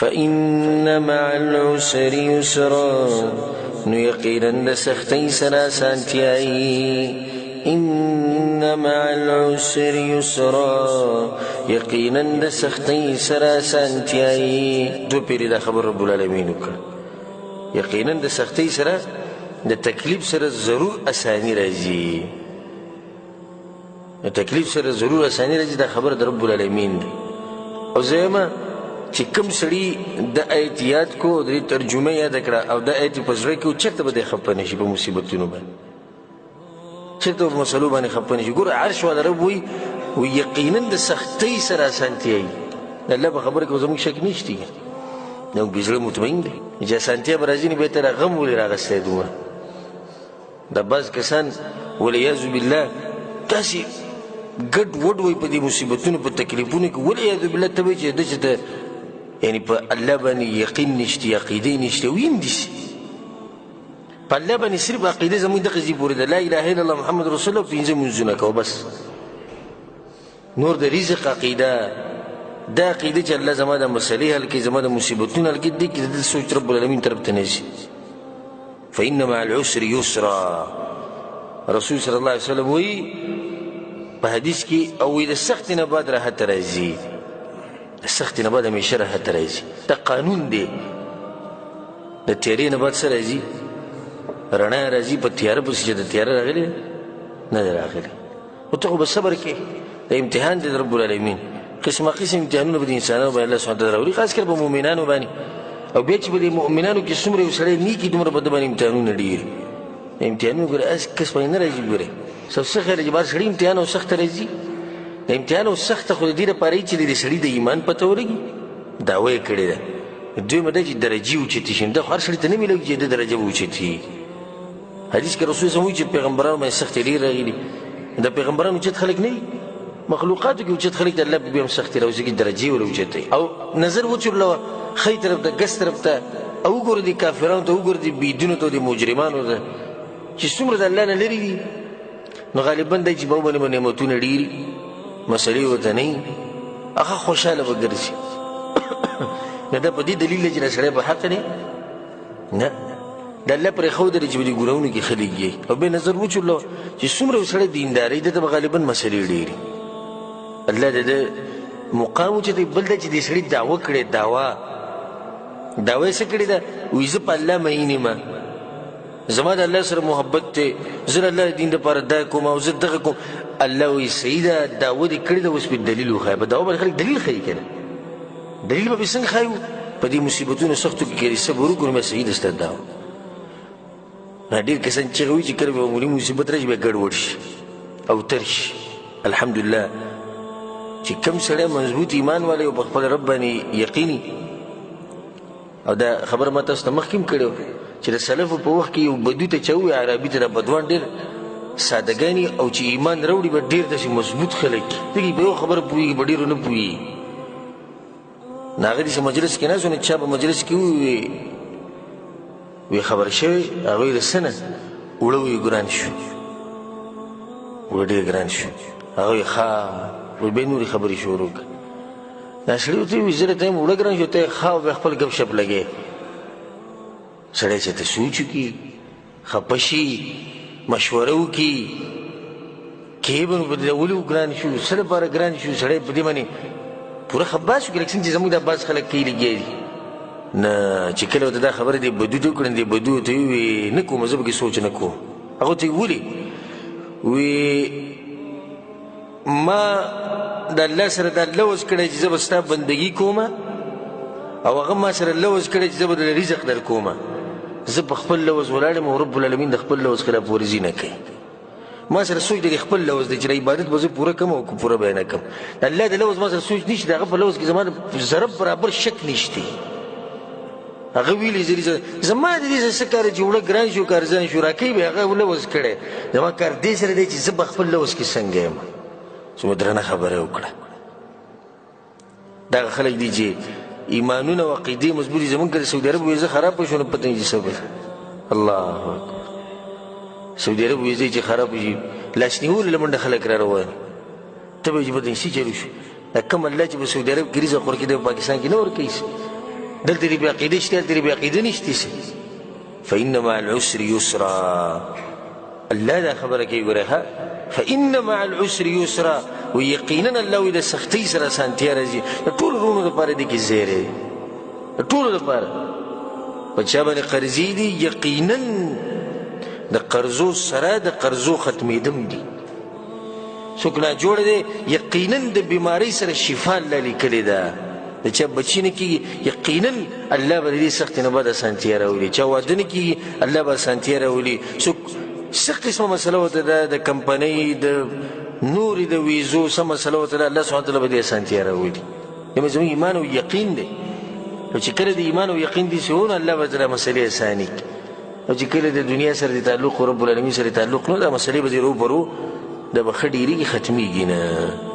فإن مع العسر يسرا نو یقینا د سختی سره سانتیایی إن مع العسر يسرا یقینا د سختی سره سانتیایی دو پیری دا خبر رب العالمین وکړه یقینا د سختی سره د تکلیف سره ضرور اسانی راځي د تکلیف سره ضرور اسانی راځي دا خبر د رب العالمین دی او زما چې کوم سړي د آیت یاد کو د ترجمه یاد کړه او د آیت په زړه کې چرته به خپه نشي په مصیبتونو باندې چرته په مسلو باندې خپه نشي ګوره عرش والا رب وي یقینا د سختۍ سره اسانتیایي الله په خبره کې زموږ شک نشته نو بزړه مطمئن دی چې اسانتیا به راځي نه بهتره غم ولې راغستی دومره د بعض کسان والعیاذ بالله داسې ګډ وډ وي په دې مصیبتونو په تکلیفونو کې والعیاذ بالله ته وایي چې داسې ته یعنی په الله باندې یقین نشته عقیده نشته ویم دي په الله باندې صرف عقیده زموږ دغه ځای پورې ده لا اله الا الله محمد رسول الله پنځه منځونه کوه بس نور د رزق عقیده دا عقیده چې الله زما د مسلې حل کړي زما د مصیبتونو حل کړي دې کې د سوچ رب العالمین طرف ته نه ځي فإن مع العسر يسرا رسول صلی الله علیه وسلم وایي په حدیث کې او د سخت نه بعد راحت راځي د سخت نه بعد همیشه راحت راځي دا قانون دی د تیارې نه بعد څه راځي رڼا راځي په تیاره پسې چې د تیاره راغلې نه ده راغلې او ته خو به صبر کې د امتحان دی د رب العالمین قسمه قسم امتحانونه به د انسانانو باندې الله سبحانه وتعالی راوړي خاص کر په مؤمنانو باندې او بیا چې به د مؤمنانو کې څومره یو سړی نیکي دومره به د باندې امتحانونه ډېر امتحانونه ګوره هسې کس باندې نه راځي ګوره څه خیر چې بار سړي امتحان او سخته راځي د امتحان او سخته خو د دې لپاره چې د سړي د ایمان پته ولګي دعوه یې کړې ده دویمه دا چې درجې اوچتې شي دا خو هر سړي ته نه میلوي چې د درجه به اوچتي حدیث کې رسول صلی چې پیغمبرانو باندې سختې ډېرې راغلي د پیغمبرانو اوچت خلک نه دي مخلوقاتو کې اوچت خلک د الله په بیا هم سختې راوځي کې درجې ور اوچتوي او نظر وچورلوه ښی طرف ته ګس طرف ته او وګوره دې کافرانو ته وګوره دې بېدینو ته د مجرمانو ته چې څومره د الله نه لرې دي نو غالبا دی چې به وبنې به نعمتونه ډېري مسلې ورته نه وي هغه خوشحاله به ګرځي نو دا په دې دلیل دی چې دا سړی په حق دی نه د الله پرېښودی دی چې په دې ګناهونو کې ښه لګي او بیا نظر وچورلوه چې څومره یو سړی دیندارۍ ده ته به غالبا مسلې ډېري الله د ده مقام اوچتی بل ده چې دې سړي دعوه کړې دعوه یې څه کړې ده وایي زه په الله مین یم زما د الله سره محبت دی زه د الله د دین دپاره دا کوم او زه دغه کوم الله وایي صحیح ده دعوه دې کړې ده اوس پې دلیل وښایه په دعوه باندې خلک دلیل ښیي که نه دلیل به پې څنګه ښایو په دې مصیبتونو سختو کې که صبر وکړو نو بیا صحیح ده ستا دعوه ډېر کسان چغه وایي چې کله به معمولي مصیبت راشي بیا ګډوډ شي او تر شي الحمدلله چې کم سړی مضبوط ایمان والی او په خپل رب باندې یقیني او دا خبره ما تاسو ته مخکې هم کړې چې د سلفو په وخت کې یو بدو ته چا ووایي عربي ته دا بدوان ډېر سادهګاني او چې ایمان راوړي به ډېر داسې مضبوط خلک دي په یو خبره پوهېږي به ډېرو نه پوهېږي نو هغه داسې مجلس کې ناست و نو چا په مجلس کې وی خبر شوی هغوی د څه نه اوړه وی ګران شو اوړه ډېر ګران شو هغوی ښه وی بیا نورې خبرې شروع کړه دا سړي ورته ووایي زه درته یم اوړه ګران شو ته یې ښه او بیا خپل ګپ شپ لګې سړی چې ته سوچ وکړي خفه شي مشوره وکړي کې به نو په دې ولې ګران شو څه لپاره ګران شو سړی په دې باندې پوره خباس وکړي لکه څنګه چې زموږ دا بعض خلک کوي لګیا دي نه چې کله ورته دا خبره دې بدو ته وکړې دې بدو ته ووایي نه کوم زه پکې سوچ نه کوم هغه ته یې ولې وی ما د الله سره دا لوز کړی چې زه به ستا بندګي کوم او هغه ما سره لوز کړی چې زه به د رزق در کوم زه په خپل لوز ولاړ یم او رب العالمین د خپل لوز خلاف ورزي نه کوي ما سره سوچ دی خپل لوز دی چې د عبادت به زه پوره کړم او پوره به یې نه کړم د الله د لوز ما سره سوچ نشته د هغه په لوز کې زما ذره برابر شک نشته هغه ویلي زما د دې څه کار چې اوړه ګران شو کارزان شو راکوي به هغه لوز کړی زما کار دې سره دی چې زه به خپل لوز کې څنګه یم څومره درنه خبره وکړه دغه خلک دي چې ایمانونه او عقیدې مضبوط دي زمونږ که د سعودي عرب ویزه خراب شو نو پته نه چې څه به الله اکبر سعودي عرب ویزه چې خراب شي لاس نیولو له منډه خلک را روان ته به چې بدنسي چلو شي دا کوم الله چې په سعودي عرب کې رزق ورکړي د پاکستان کې نه ورکوي دلته دې بې عقیده شته هلته دې بې عقیده نشته سي فإن مع العسر يسرا الله دا خبره کوي ګوره ها فإن مع العسر يسرا ويقينا الله وي د سختۍ سره اسانتیا راځي د ټولو وروڼو دپاره دې کې ځای دی د ټولو دپاره په چا باندې قرضې دي یقینا د قرضو سره د قرضو ختمېدم دي څوک ناجوړه دی یقینا د بیمارۍ سره شفا الله لیکلې ده د چا بچي نه کېږي یقینا الله به د دې سختۍ نه بعد اسانتیا راولي چا واده نه کېږي الله به اسانتیا راولي څوک څه قسمه مسله ورته ده د کمپنۍ د نورې د ویزو څه مسله ورته ده الله سبحانه وتعالی به دې اسانتیا راولي دا زموږ ایمان او یقین دی او چې کله د ایمان او یقین دې شي نو الله به دا مسلې اساني او چې کله د دنیا سره د تعلق رب العالمین سره تعلق نو دا مسلې به دې روبرو دا به ښه ډېرېږي ختمېږي نه